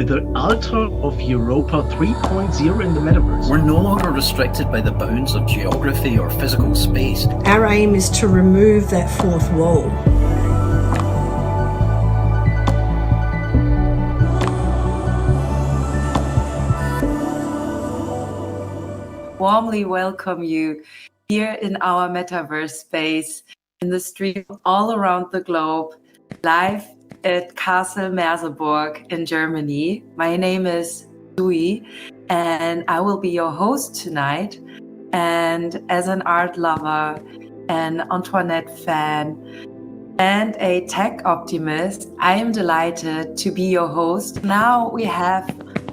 with the altar of EUROPA 3.0 in the Metaverse. We're no longer restricted by the bounds of geography or physical space. Our aim is to remove that fourth wall. Warmly welcome you here in our Metaverse space, in the streets all around the globe, live at Castle Merseburg in Germany. My name is Sui, and I will be your host tonight. And as an art lover, an Antoinette fan, and a tech optimist, I am delighted to be your host. Now we have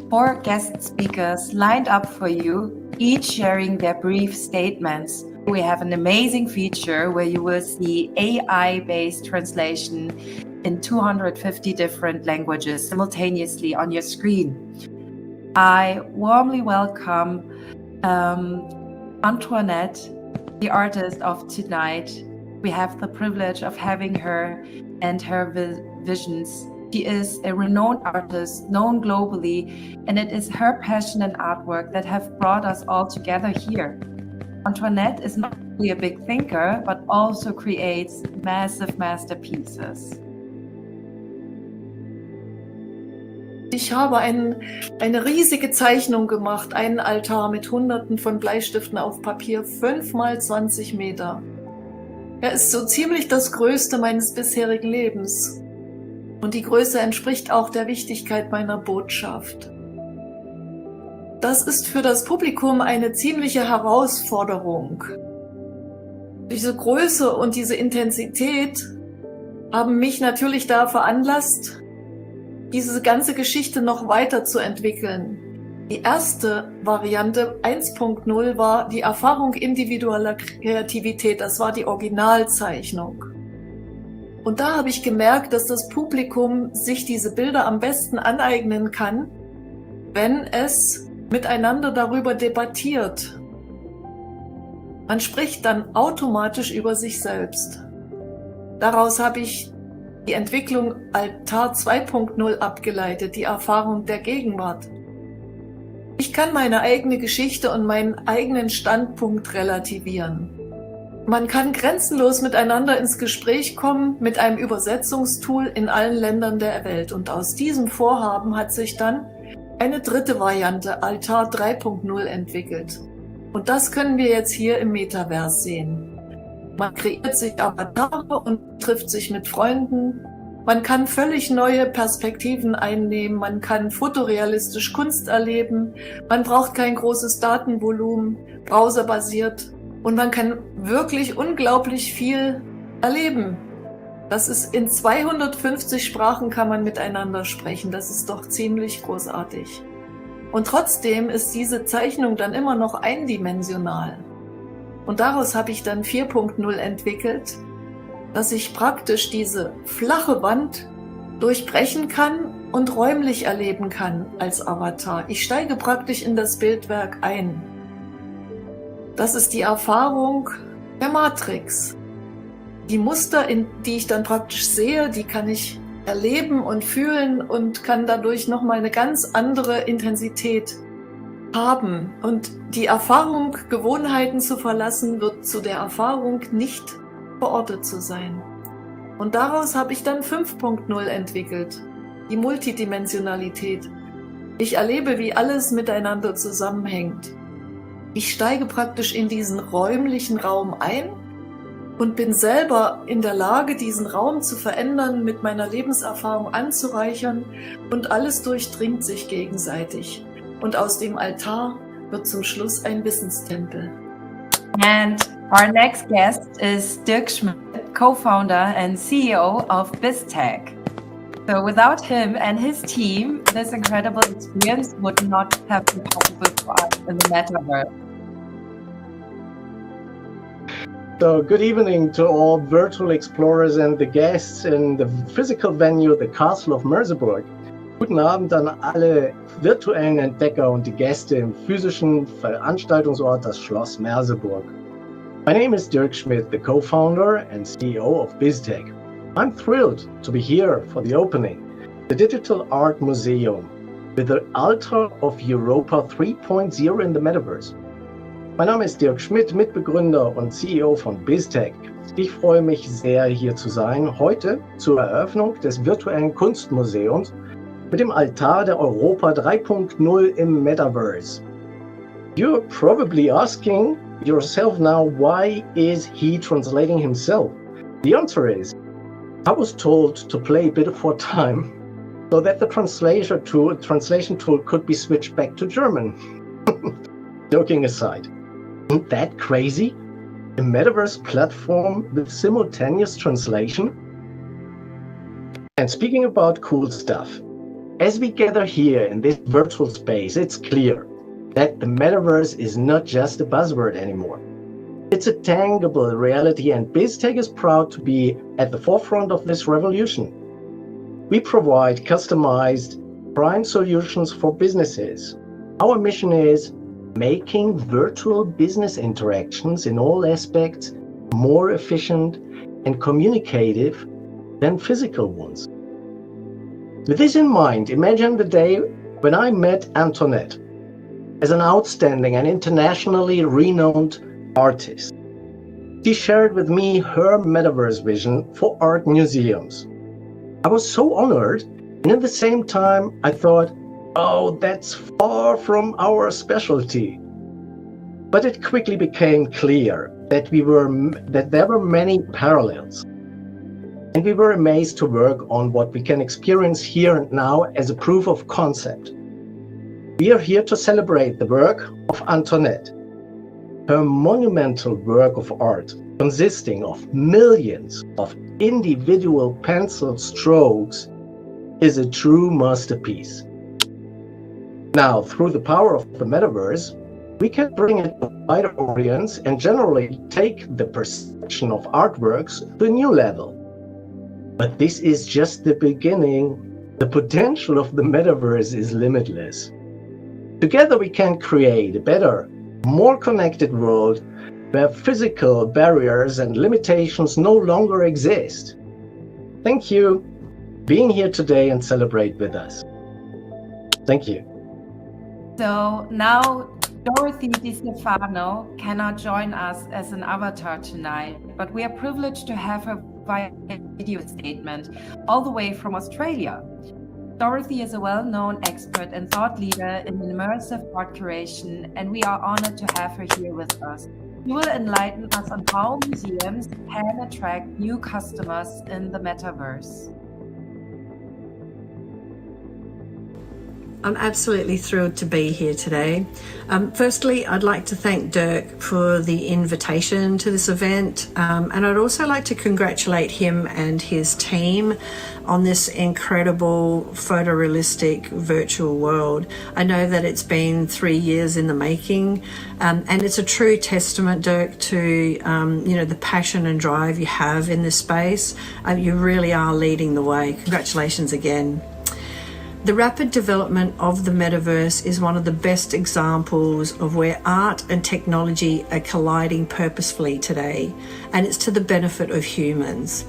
4 guest speakers lined up for you, each sharing their brief statements. We have an amazing feature where you will see AI-based translation in 250 different languages simultaneously on your screen. I warmly welcome Antoinette, the artist of tonight. We have the privilege of having her and her visions. She is a renowned artist, known globally, and it is her passion and artwork that have brought us all together here. Antoinette is not only a big thinker, but also creates massive masterpieces. Ich habe eine riesige Zeichnung gemacht, einen Altar mit Hunderten von Bleistiften auf Papier, 5 mal 20 Meter. Er ist so ziemlich das Größte meines bisherigen Lebens. Und die Größe entspricht auch der Wichtigkeit meiner Botschaft. Das ist für das Publikum eine ziemliche Herausforderung. Diese Größe und diese Intensität haben mich natürlich da veranlasst, diese ganze Geschichte noch weiter zu entwickeln. Die erste Variante 1.0 war die Erfahrung individueller Kreativität, das war die Originalzeichnung. Und da habe ich gemerkt, dass das Publikum sich diese Bilder am besten aneignen kann, wenn es miteinander darüber debattiert. Man spricht dann automatisch über sich selbst. Daraus habe ich die Entwicklung Altar 2.0 abgeleitet, die Erfahrung der Gegenwart. Ich kann meine eigene Geschichte und meinen eigenen Standpunkt relativieren. Man kann grenzenlos miteinander ins Gespräch kommen mit einem Übersetzungstool in allen Ländern der Welt. Und aus diesem Vorhaben hat sich dann eine dritte Variante, Altar 3.0, entwickelt. Und das können wir jetzt hier im Metaverse sehen. Man kreiert sich Avatare und trifft sich mit Freunden. Man kann völlig neue Perspektiven einnehmen. Man kann fotorealistisch Kunst erleben. Man braucht kein großes Datenvolumen, browserbasiert. Und man kann wirklich unglaublich viel erleben. Das ist in 250 Sprachen kann man miteinander sprechen. Das ist doch ziemlich großartig. Und trotzdem ist diese Zeichnung dann immer noch eindimensional. Und daraus habe ich dann 4.0 entwickelt, dass ich praktisch diese flache Wand durchbrechen kann und räumlich erleben kann als Avatar. Ich steige praktisch in das Bildwerk ein. Das ist die Erfahrung der Matrix. Die Muster, die ich dann praktisch sehe, die kann ich erleben und fühlen und kann dadurch nochmal eine ganz andere Intensität haben. Und die Erfahrung, Gewohnheiten zu verlassen, wird zu der Erfahrung, nicht verortet zu sein. Und daraus habe ich dann 5.0 entwickelt, die Multidimensionalität. Ich erlebe, wie alles miteinander zusammenhängt. Ich steige praktisch in diesen räumlichen Raum ein und bin selber in der Lage, diesen Raum zu verändern, mit meiner Lebenserfahrung anzureichern, und alles durchdringt sich gegenseitig. Und aus dem Altar wird zum Schluss ein Wissenstempel. And our next guest is Dirk Schmidt, co-founder and CEO of BizTech. So without him and his team, this incredible experience would not have been possible for us in the Metaverse. So good evening to all virtual explorers and the guests in the physical venue, the Castle of Merseburg. Guten Abend an alle virtuellen Entdecker und die Gäste im physischen Veranstaltungsort, das Schloss Merseburg. My name is Dirk Schmidt, the co-founder and CEO of BizTech. I'm thrilled to be here for the opening, the Digital Art Museum, with the Alter of Europa 3.0 in the Metaverse. Mein Name ist Dirk Schmidt, Mitbegründer und CEO von BizTech. Ich freue mich sehr, hier zu sein, heute zur Eröffnung des virtuellen Kunstmuseums mit dem Altar der Europa 3.0 im Metaverse. You're probably asking yourself now, why is he translating himself? The answer is, I was told to play a bit for time so that the translation tool could be switched back to German. Joking aside, isn't that crazy? A Metaverse platform with simultaneous translation? And speaking about cool stuff, as we gather here in this virtual space, it's clear that the Metaverse is not just a buzzword anymore. It's a tangible reality, and BizTech is proud to be at the forefront of this revolution. We provide customized prime solutions for businesses. Our mission is making virtual business interactions in all aspects more efficient and communicative than physical ones. With this in mind, imagine the day when I met Antoinette as an outstanding and internationally renowned artist. She shared with me her Metaverse vision for art museums. I was so honored, and at the same time, I thought, oh, that's far from our specialty. But it quickly became clear that there were many parallels. And we were amazed to work on what we can experience here and now as a proof of concept. We are here to celebrate the work of Antoinette. Her monumental work of art, consisting of millions of individual pencil strokes, is a true masterpiece. Now, through the power of the Metaverse, we can bring it to a wider audience and generally take the perception of artworks to a new level. But this is just the beginning. The potential of the Metaverse is limitless. Together we can create a better, more connected world where physical barriers and limitations no longer exist. Thank you for being here today and celebrate with us. Thank you. So now Dorothy Di Stefano cannot join us as an avatar tonight, but we are privileged to have her via video statement all the way from Australia. Dorothy is a well-known expert and thought leader in immersive art curation, and we are honored to have her here with us. She will enlighten us on how museums can attract new customers in the Metaverse. I'm absolutely thrilled to be here today. Firstly, I'd like to thank Dirk for the invitation to this event, and I'd also like to congratulate him and his team on this incredible photorealistic virtual world. I know that it's been 3 years in the making, and it's a true testament, Dirk, to the passion and drive you have in this space. You really are leading the way. Congratulations again. The rapid development of the Metaverse is one of the best examples of where art and technology are colliding purposefully today, and it's to the benefit of humans.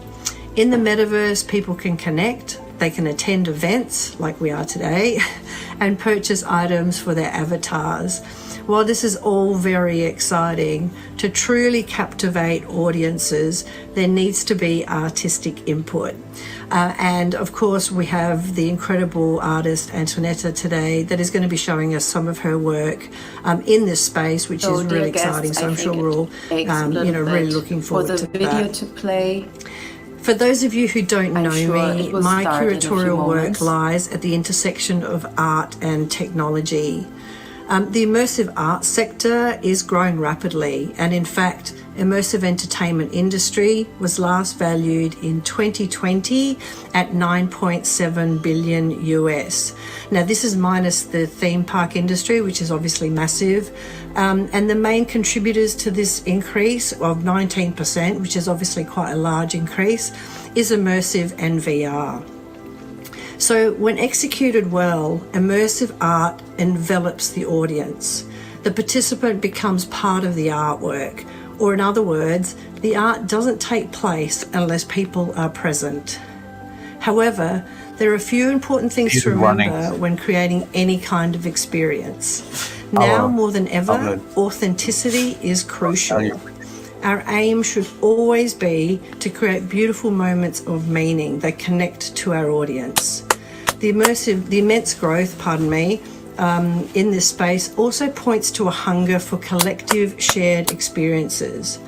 In the Metaverse, people can connect, they can attend events like we are today, and purchase items for their avatars. While this is all very exciting, to truly captivate audiences, there needs to be artistic input. And of course, we have the incredible artist Antoinette today that is going to be showing us some of her work in this space, which is really exciting. So I'm sure we're all, really looking forward to that. To play. For those of you who don't know me, my curatorial work lies at the intersection of art and technology. The immersive art sector is growing rapidly, and in fact, immersive entertainment industry was last valued in 2020 at $9.7 billion US. Now, this is minus the theme park industry, which is obviously massive, and the main contributors to this increase of 19%, which is obviously quite a large increase, is immersive and VR. So when executed well, immersive art envelops the audience. The participant becomes part of the artwork, or in other words, the art doesn't take place unless people are present. However, there are a few important things to remember when creating any kind of experience. Now more than ever, authenticity is crucial. Our aim should always be to create beautiful moments of meaning that connect to our audience. The immense growth, in this space also points to a hunger for collective shared experiences.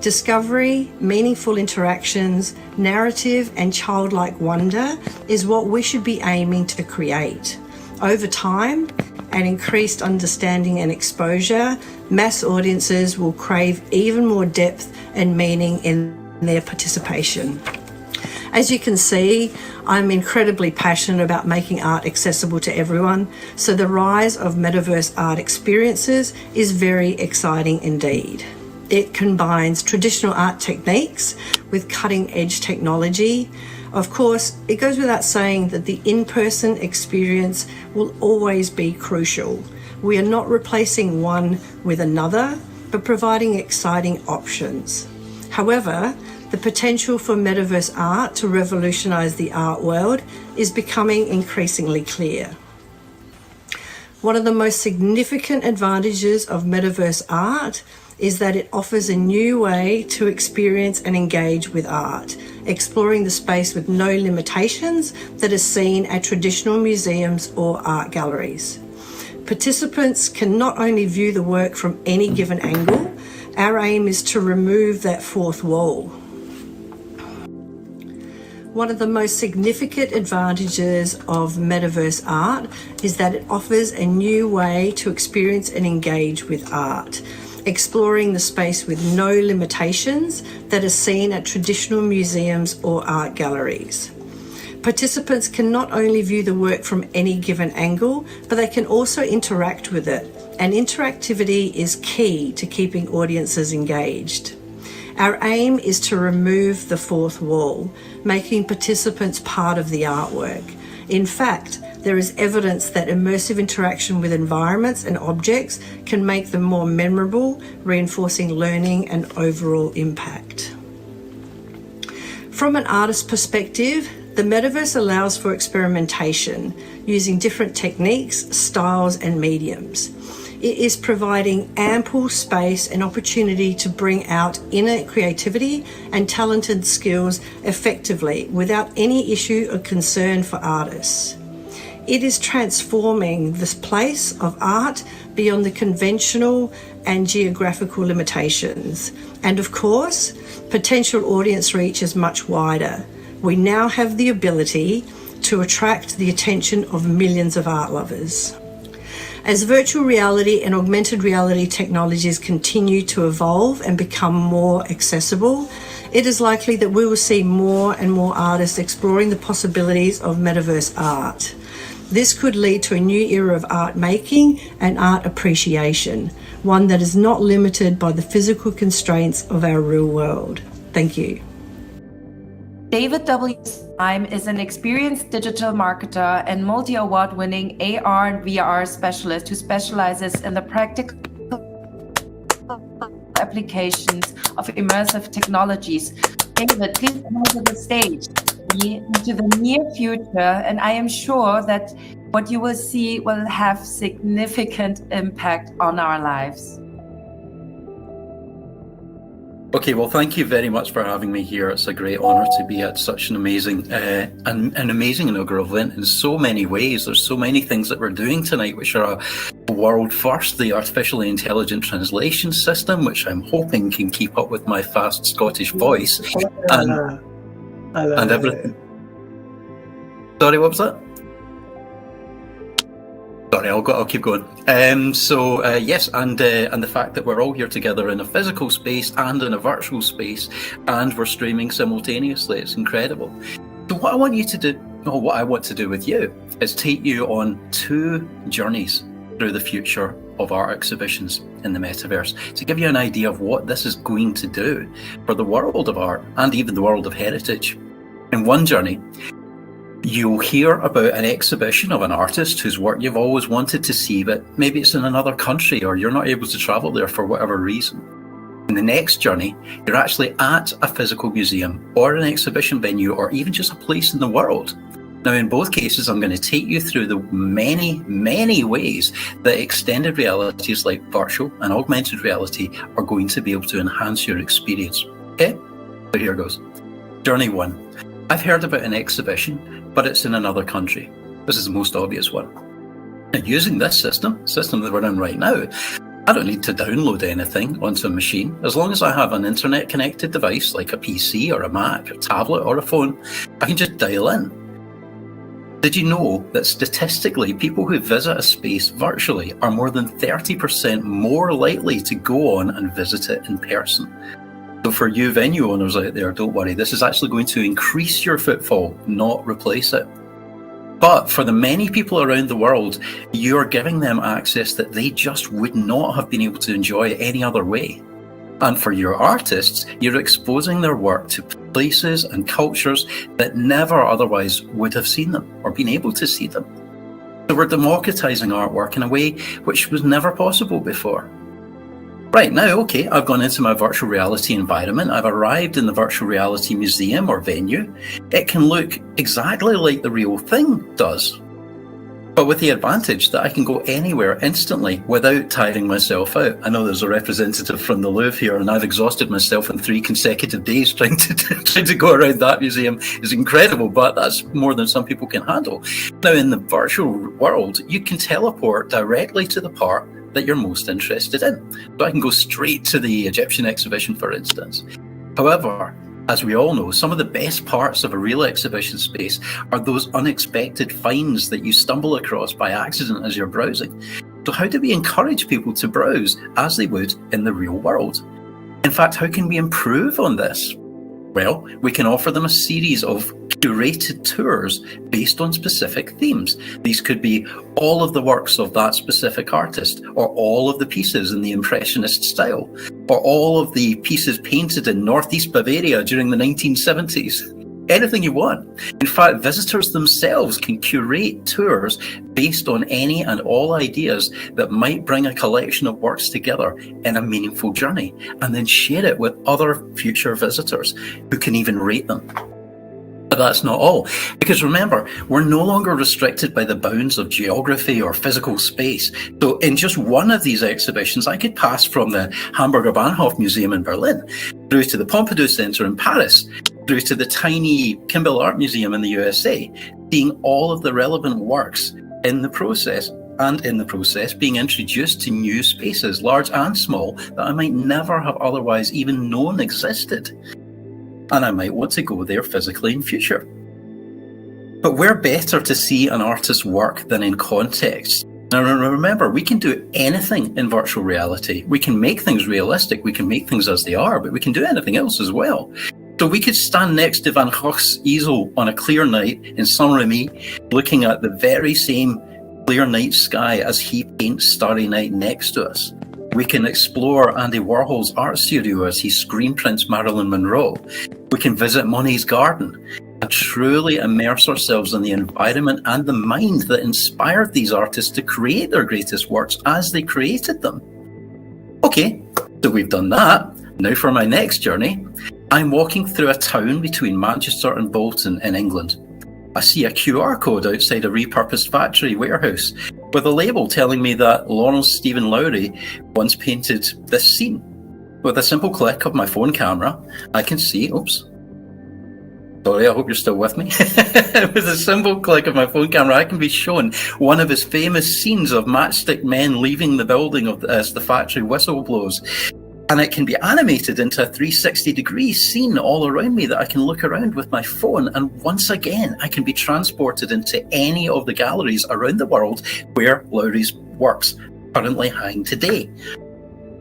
Discovery, meaningful interactions, narrative, and childlike wonder is what we should be aiming to create. Over time, and increased understanding and exposure, mass audiences will crave even more depth and meaning in their participation. As you can see, I'm incredibly passionate about making art accessible to everyone, so the rise of metaverse art experiences is very exciting indeed. It combines traditional art techniques with cutting-edge technology. Of course, it goes without saying that the in-person experience will always be crucial. We are not replacing one with another, but providing exciting options. However, the potential for metaverse art to revolutionize the art world is becoming increasingly clear. One of the most significant advantages of metaverse art is that it offers a new way to experience and engage with art, exploring the space with no limitations that is seen at traditional museums or art galleries. Participants can not only view the work from any given angle, our aim is to remove that fourth wall. One of the most significant advantages of metaverse art is that it offers a new way to experience and engage with art, exploring the space with no limitations that are seen at traditional museums or art galleries. Participants can not only view the work from any given angle, but they can also interact with it, and interactivity is key to keeping audiences engaged. Our aim is to remove the fourth wall, making participants part of the artwork. In fact, there is evidence that immersive interaction with environments and objects can make them more memorable, reinforcing learning and overall impact. From an artist's perspective, the metaverse allows for experimentation using different techniques, styles, and mediums. It is providing ample space and opportunity to bring out inner creativity and talented skills effectively without any issue or concern for artists. It is transforming this place of art beyond the conventional and geographical limitations. And of course, potential audience reach is much wider. We now have the ability to attract the attention of millions of art lovers. As virtual reality and augmented reality technologies continue to evolve and become more accessible, it is likely that we will see more and more artists exploring the possibilities of metaverse art. This could lead to a new era of art making and art appreciation, one that is not limited by the physical constraints of our real world. Thank you. David W. Syme is an experienced digital marketer and multi-award-winning AR and VR specialist who specializes in the practical applications of immersive technologies. David, please come to the stage into the near future, and I am sure that what you will see will have significant impact on our lives. Okay, well, thank you very much for having me here. It's a great honour to be at such an amazing inaugural event in so many ways. There's so many things that we're doing tonight, which are a world first, the artificially intelligent translation system, which I'm hoping can keep up with my fast Scottish voice, and everything. Sorry, what was that? Sorry, I'll keep going. Yes, and the fact that we're all here together in a physical space and in a virtual space, and we're streaming simultaneously, it's incredible. So what I want to do with you is take you on 2 journeys through the future of art exhibitions in the metaverse, to give you an idea of what this is going to do for the world of art and even the world of heritage. In one journey, you'll hear about an exhibition of an artist whose work you've always wanted to see, but maybe it's in another country or you're not able to travel there for whatever reason. In the next journey, you're actually at a physical museum or an exhibition venue or even just a place in the world. Now, in both cases, I'm going to take you through the many, many ways that extended realities like virtual and augmented reality are going to be able to enhance your experience. Okay? So here goes. Journey 1. I've heard about an exhibition, but it's in another country. This is the most obvious one. And using this system that we're in right now, I don't need to download anything onto a machine. As long as I have an internet connected device like a PC or a Mac, a tablet or a phone, I can just dial in. Did you know that statistically people who visit a space virtually are more than 30% more likely to go on and visit it in person? So for you venue owners out there, don't worry, this is actually going to increase your footfall, not replace it. But for the many people around the world, you're giving them access that they just would not have been able to enjoy any other way. And for your artists, you're exposing their work to places and cultures that never otherwise would have seen them or been able to see them. So we're democratizing artwork in a way which was never possible before. Right now, okay, I've gone into my virtual reality environment. I've arrived in the virtual reality museum or venue. It can look exactly like the real thing does, but with the advantage that I can go anywhere instantly without tiring myself out. I know there's a representative from the Louvre here, and I've exhausted myself in 3 consecutive days trying to go around that museum. It's incredible, but that's more than some people can handle. Now, in the virtual world, you can teleport directly to the part that you're most interested in. So I can go straight to the Egyptian exhibition, for instance. However, as we all know, some of the best parts of a real exhibition space are those unexpected finds that you stumble across by accident as you're browsing. So how do we encourage people to browse as they would in the real world? In fact, how can we improve on this? Well, we can offer them a series of curated tours based on specific themes. These could be all of the works of that specific artist, or all of the pieces in the Impressionist style, or all of the pieces painted in Northeast Bavaria during the 1970s. Anything you want. In fact, visitors themselves can curate tours based on any and all ideas that might bring a collection of works together in a meaningful journey, and then share it with other future visitors who can even rate them. But that's not all, because remember, we're no longer restricted by the bounds of geography or physical space. So in just one of these exhibitions, I could pass from the Hamburger Bahnhof Museum in Berlin, through to the Pompidou Center in Paris, through to the tiny Kimball Art Museum in the USA, seeing all of the relevant works in the process, and in the process being introduced to new spaces, large and small, that I might never have otherwise even known existed. And I might want to go there physically in future. But we're better to see an artist's work than in context. Now remember, we can do anything in virtual reality. We can make things realistic, we can make things as they are, but we can do anything else as well. So we could stand next to Van Gogh's easel on a clear night in Saint-Remy, looking at the very same clear night sky as he paints Starry Night next to us. We can explore Andy Warhol's art studio as he screen prints Marilyn Monroe. We can visit Monet's garden and truly immerse ourselves in the environment and the mind that inspired these artists to create their greatest works as they created them. Okay, so we've done that. Now for my next journey, I'm walking through a town between Manchester and Bolton in England. I see a QR code outside a repurposed factory warehouse with a label telling me that Lawrence Stephen Lowry once painted this scene. With a simple click of my phone camera, I can see, sorry, I hope you're still with me. With a simple click of my phone camera, I can be shown one of his famous scenes of matchstick men leaving the building as the factory whistle blows. And it can be animated into a 360-degree scene all around me that I can look around with my phone. And once again, I can be transported into any of the galleries around the world where Lowry's works currently hang today.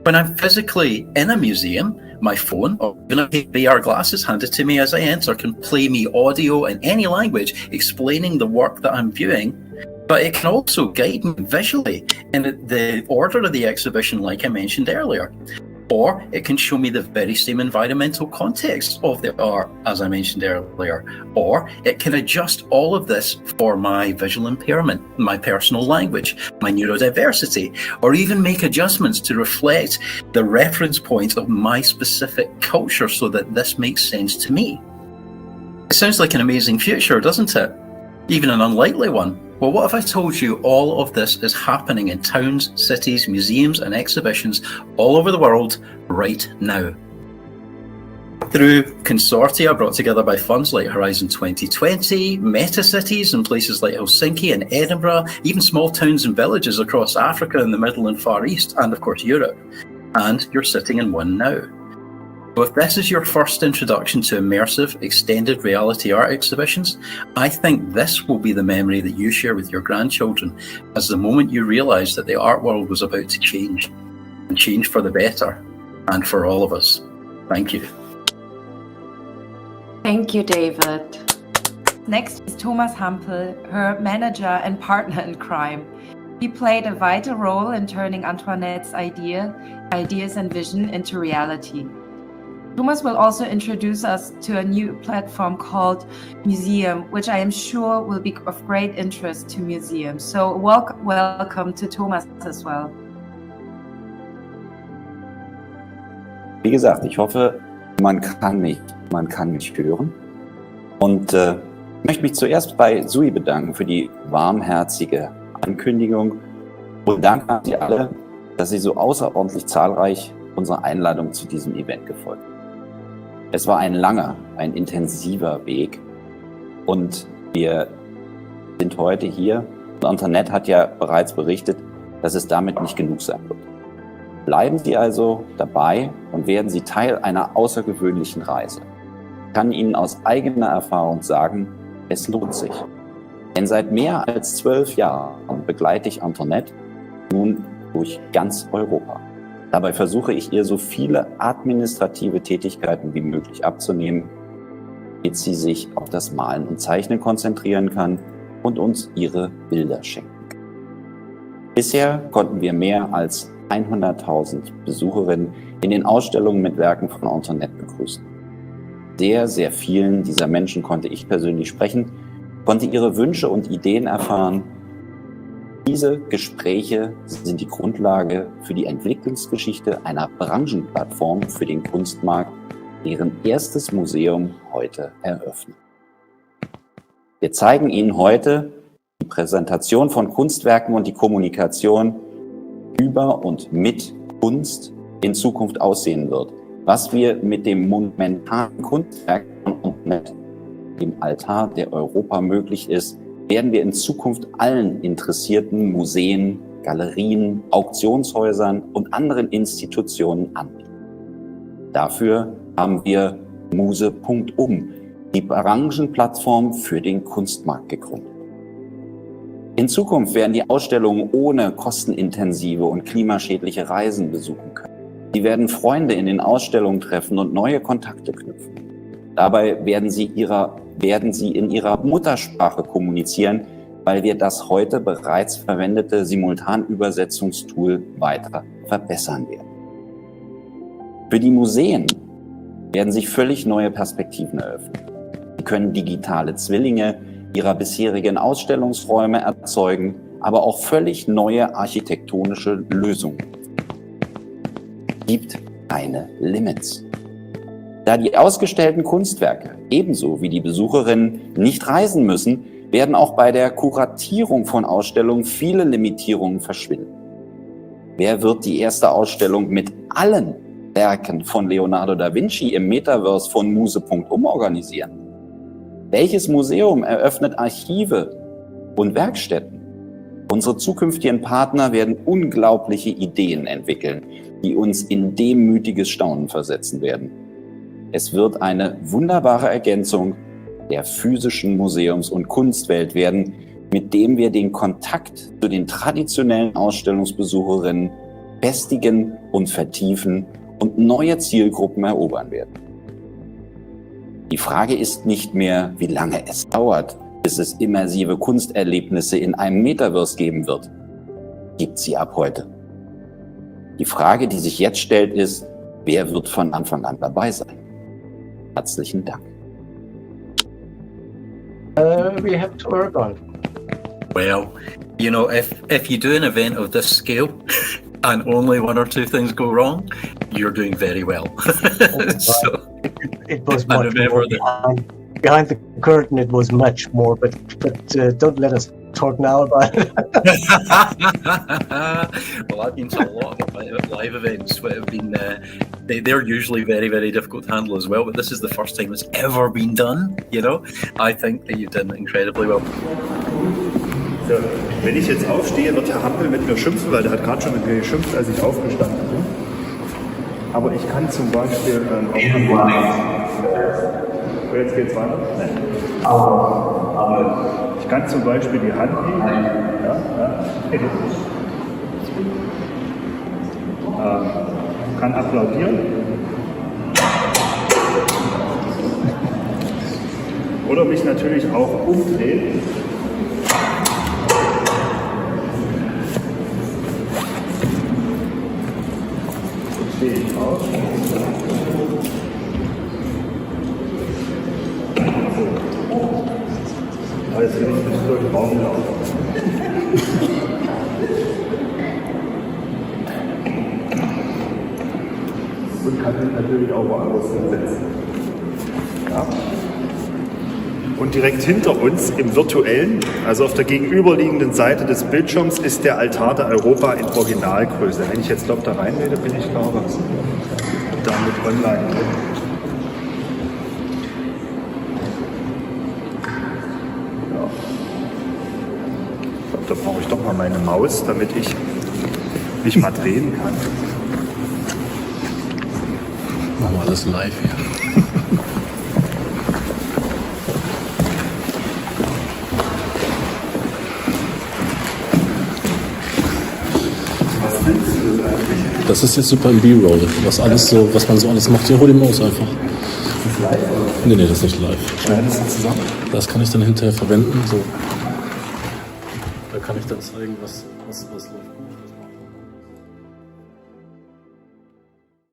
When I'm physically in a museum, my phone, or even a VR glasses handed to me as I enter, can play me audio in any language explaining the work that I'm viewing. But it can also guide me visually in the order of the exhibition, like I mentioned earlier. Or it can show me the very same environmental context of the art, as I mentioned earlier. Or it can adjust all of this for my visual impairment, my personal language, my neurodiversity, or even make adjustments to reflect the reference point of my specific culture so that this makes sense to me. It sounds like an amazing future, doesn't it? Even an unlikely one. Well, what if I told you all of this is happening in towns, cities, museums, and exhibitions all over the world right now? Through consortia brought together by funds like Horizon 2020, meta-cities in places like Helsinki and Edinburgh, even small towns and villages across Africa and the Middle and Far East, and of course Europe. And you're sitting in one now. So if this is your first introduction to immersive, extended reality art exhibitions, I think this will be the memory that you share with your grandchildren as the moment you realise that the art world was about to change, and change for the better, and for all of us. Thank you. Thank you, David. Next is Thomas Hampel, her manager and partner in crime. He played a vital role in turning Antoinette's ideas and vision into reality. Thomas will also introduce us to a new platform called Museum, which I am sure will be of great interest to museums. So welcome to Thomas as well. Wie gesagt, ich hoffe, man kann mich hören. Und ich möchte mich zuerst bei Sui bedanken für die warmherzige Ankündigung und danke an Sie alle, dass Sie so außerordentlich zahlreich unserer Einladung zu diesem Event gefolgt sind. Es war ein langer, ein intensiver Weg und wir sind heute hier. Und Antoinette hat ja bereits berichtet, dass es damit nicht genug sein wird. Bleiben Sie also dabei und werden Sie Teil einer außergewöhnlichen Reise. Ich kann Ihnen aus eigener Erfahrung sagen, es lohnt sich. Denn seit mehr als 12 Jahren begleite ich Antoinette nun durch ganz Europa. Dabei versuche ich ihr so viele administrative Tätigkeiten wie möglich abzunehmen, damit sie sich auf das Malen und Zeichnen konzentrieren kann und uns ihre Bilder schenken kann. Bisher konnten wir mehr als 100.000 Besucherinnen in den Ausstellungen mit Werken von Antoinette begrüßen. Sehr, sehr vielen dieser Menschen konnte ich persönlich sprechen, konnte ihre Wünsche und Ideen erfahren. Diese Gespräche sind die Grundlage für die Entwicklungsgeschichte einer Branchenplattform für den Kunstmarkt, deren erstes Museum heute eröffnet. Wir zeigen Ihnen heute die Präsentation von Kunstwerken und die Kommunikation über und mit Kunst in Zukunft aussehen wird. Was wir mit dem monumentalen Kunstwerk von Antoinette, dem Altar der Europa, möglich ist, werden wir in Zukunft allen interessierten Museen, Galerien, Auktionshäusern und anderen Institutionen anbieten. Dafür haben wir Muse.um, die Branchenplattform für den Kunstmarkt, gegründet. In Zukunft werden die Ausstellungen ohne kostenintensive und klimaschädliche Reisen besuchen können. Sie werden Freunde in den Ausstellungen treffen und neue Kontakte knüpfen. Dabei werden sie in ihrer Muttersprache kommunizieren, weil wir das heute bereits verwendete Simultanübersetzungstool weiter verbessern werden. Für die Museen werden sich völlig neue Perspektiven eröffnen. Sie können digitale Zwillinge ihrer bisherigen Ausstellungsräume erzeugen, aber auch völlig neue architektonische Lösungen. Es gibt keine Limits. Da die ausgestellten Kunstwerke ebenso wie die Besucherinnen nicht reisen müssen, werden auch bei der Kuratierung von Ausstellungen viele Limitierungen verschwinden. Wer wird die erste Ausstellung mit allen Werken von Leonardo da Vinci im Metaverse von Muse.um organisieren? Welches Museum eröffnet Archive und Werkstätten? Unsere zukünftigen Partner werden unglaubliche Ideen entwickeln, die uns in demütiges Staunen versetzen werden. Es wird eine wunderbare Ergänzung der physischen Museums- und Kunstwelt werden, mit dem wir den Kontakt zu den traditionellen Ausstellungsbesucherinnen festigen und vertiefen und neue Zielgruppen erobern werden. Die Frage ist nicht mehr, wie lange es dauert, bis es immersive Kunsterlebnisse in einem Metaverse geben wird. Gibt sie ab heute. Die Frage, die sich jetzt stellt, ist, wer wird von Anfang an dabei sein? Herzlichen Dank. We have to work on. Well, you know, if you do an event of this scale and only one or two things go wrong, you're doing very well. So, It was I much remember more behind the curtain. It was much more, but don't let us talk now about it. well, I've been to a lot of live events that have been, they're usually very, very difficult to handle as well, but this is the first time it's ever been done, you know. I think that you've done incredibly well. So, wenn ich jetzt aufstehe, wird Herr Hampel mit mir schimpfen, weil der hat gerade schon mit mir geschimpft, als ich aufgestanden bin. Aber ich kann zum Beispiel auch jetzt geht's weiter? Ich kann zum Beispiel die Hand heben. Kann applaudieren. Oder mich natürlich auch umdrehen. Stehe ich auf. Jetzt will ich nicht durch den Raum laufen. Und kann mich natürlich auch woanders hinsetzen. Ja. Und direkt hinter uns im virtuellen, also auf der gegenüberliegenden Seite des Bildschirms, ist der Altar der EUROPA in Originalgröße. Wenn ich jetzt da reinrede, bin ich glaube damit online drin. Da brauche ich doch mal meine Maus, damit ich mich mal drehen kann. Machen wir alles live hier. Was findest du das eigentlich? Das ist jetzt super im B-Roll. Was man so alles macht. Ja, hol die Maus einfach. Ist das live oder? Nee, das ist nicht live. Schneidest du zusammen? Das kann ich dann hinterher verwenden. So. Da kann ich dann zeigen, was läuft.